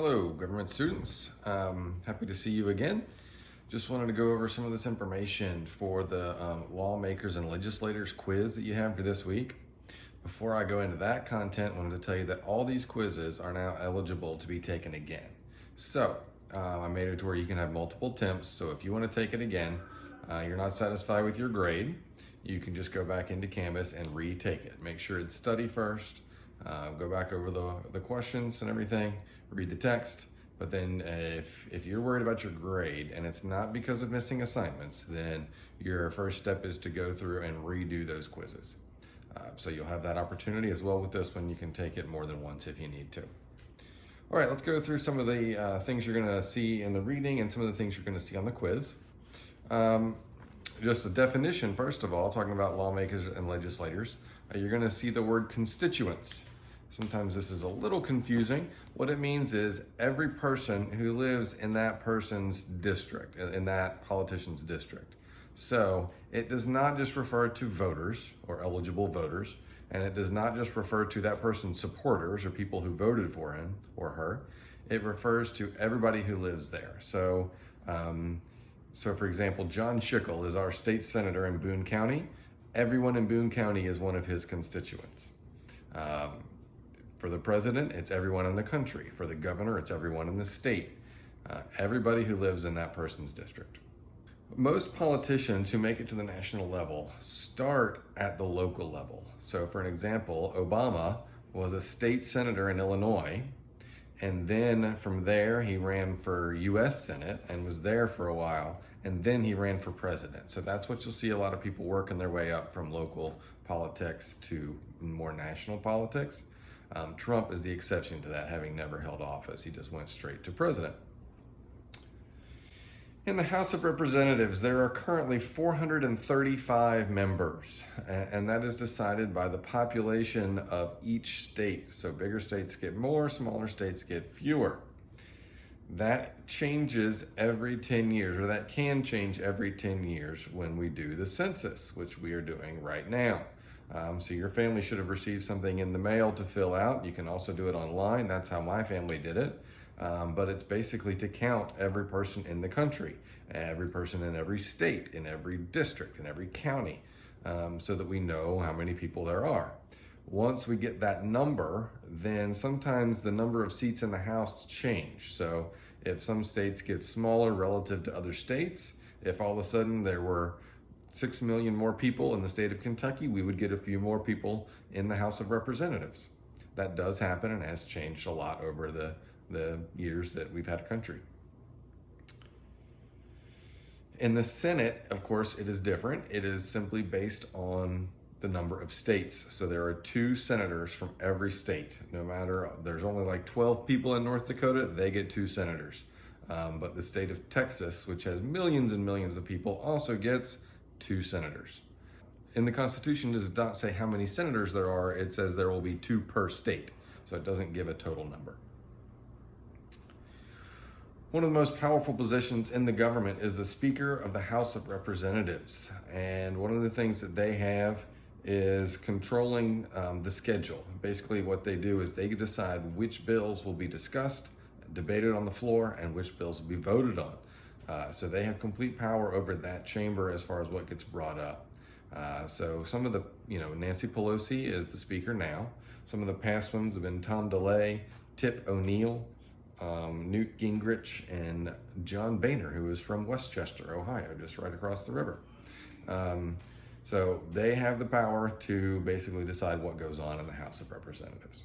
Hello, government students. Happy to see you again. Just wanted to go over some of this information for the Lawmakers and Legislatures quiz that you have for this week. Before I go into that content, I wanted to tell you that all these quizzes are now eligible to be taken again. So I made it to where you can have multiple attempts. So if you want to take it again, you're not satisfied with your grade, you can just go back into Canvas and retake it. Make sure it's study first. Go back over the questions and everything, read the text, but then if you're worried about your grade and it's not because of missing assignments, then your first step is to go through and redo those quizzes. So you'll have that opportunity as well with this one. You can take it more than once if you need to. All right, let's go through some of the things you're gonna see in the reading and some of the things you're gonna see on the quiz. Just a definition, first of all, talking about lawmakers and legislators, you're gonna see the word constituents. Sometimes this is a little confusing. What it means is every person who lives in that person's district, in that politician's district. So it does not just refer to voters or eligible voters, and it does not just refer to that person's supporters or people who voted for him or her. It refers to everybody who lives there. So for example, John Schickel is our state senator in Boone County. Everyone in Boone County is one of his constituents. For the president, it's everyone in the country. For the governor, it's everyone in the state. Everybody who lives in that person's district. Most politicians who make it to the national level start at the local level. So for an example, Obama was a state senator in Illinois, and then from there he ran for US Senate and was there for a while, and then he ran for president. So that's what you'll see a lot of people working their way up from local politics to more national politics. Trump is the exception to that, having never held office. He just went straight to president. In the House of Representatives, there are currently 435 members, and that is decided by the population of each state. So bigger states get more, smaller states get fewer. That changes every 10 years, or that can change every 10 years when we do the census, which we are doing right now. So your family should have received something in the mail to fill out. You can also do it online. That's how my family did it. But it's basically to count every person in the country, every person in every state, in every district, in every county, so that we know how many people there are. Once we get that number, then sometimes the number of seats in the House change. So if some states get smaller relative to other states, if all of a sudden there were 6 million more people in the state of Kentucky, we would get a few more people in the House of Representatives. That does happen and has changed a lot over the years that we've had a country. In the Senate, of course, it is different. It is simply based on the number of states. So there are 2 senators from every state. No matter, there's only like 12 people in North Dakota, they get 2 senators. But the state of Texas, which has millions and millions of people, also gets 2 senators. In the Constitution, it does not say how many senators there are. It says there will be 2 per state. So it doesn't give a total number. One of the most powerful positions in the government is the Speaker of the House of Representatives. And one of the things that they have is controlling the schedule. Basically what they do is they decide which bills will be discussed, debated on the floor, and which bills will be voted on. So they have complete power over that chamber as far as what gets brought up. So some of the, Nancy Pelosi is the Speaker now. Some of the past ones have been Tom DeLay, Tip O'Neill, Newt Gingrich, and John Boehner, who is from Westchester, Ohio, just right across the river. So they have the power to basically decide what goes on in the House of Representatives.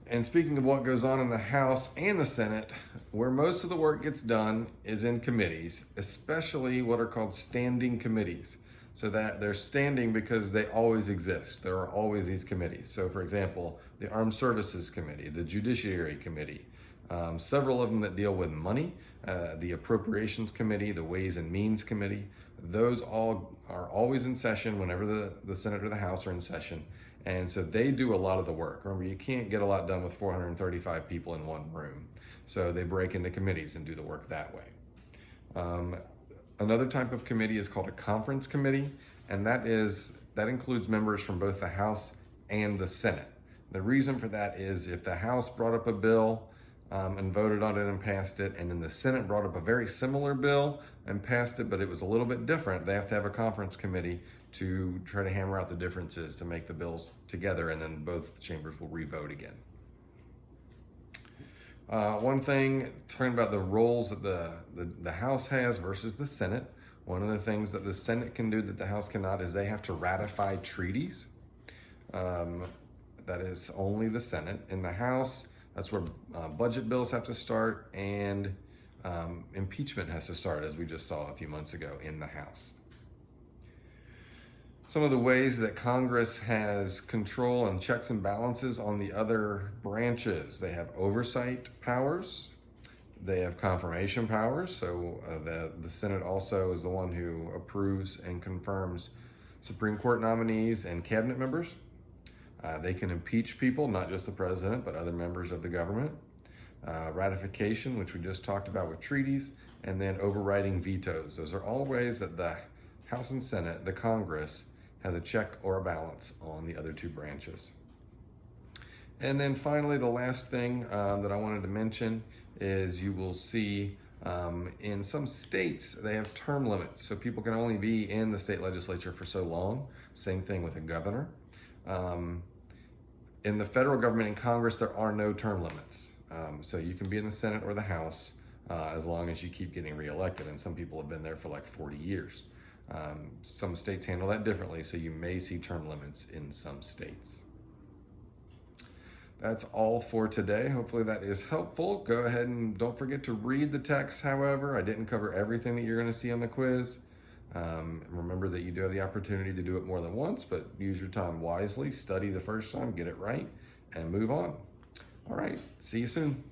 And speaking of what goes on in the House and the Senate, where most of the work gets done is in committees, especially what are called standing committees. So that they're standing because they always exist. There are always these committees. So for example, the Armed Services Committee, the Judiciary Committee, several of them that deal with money, the Appropriations Committee, the Ways and Means Committee, those all are always in session whenever the Senate or the House are in session. And so they do a lot of the work. Remember, you can't get a lot done with 435 people in one room. So they break into committees and do the work that way. Another type of committee is called a conference committee, and that includes members from both the House and the Senate. The reason for that is if the House brought up a bill and voted on it and passed it, and then the Senate brought up a very similar bill and passed it, but it was a little bit different, they have to have a conference committee to try to hammer out the differences to make the bills together, and then both chambers will re-vote again. One thing, talking about the roles that the House has versus the Senate, one of the things that the Senate can do that the House cannot is they have to ratify treaties. That is only the Senate. In the House, that's where budget bills have to start, and impeachment has to start, as we just saw a few months ago in the House. Some of the ways that Congress has control and checks and balances on the other branches: they have oversight powers, they have confirmation powers. So the Senate also is the one who approves and confirms Supreme Court nominees and cabinet members. They can impeach people, not just the president, but other members of the government. Ratification, which we just talked about with treaties, and then overriding vetoes. Those are all ways that the House and Senate, the Congress, has a check or a balance on the other two branches. And then finally, the last thing that I wanted to mention is you will see in some states, they have term limits. So people can only be in the state legislature for so long. Same thing with a governor. In the federal government and Congress, there are no term limits. So you can be in the Senate or the House as long as you keep getting reelected. And some people have been there for like 40 years. Some states handle that differently, so you may see term limits in some states. That's all for today. Hopefully that is helpful. Go ahead and don't forget to read the text, however. I didn't cover everything that you're going to see on the quiz. Remember that you do have the opportunity to do it more than once, but use your time wisely. Study the first time, get it right, and move on. All right, see you soon.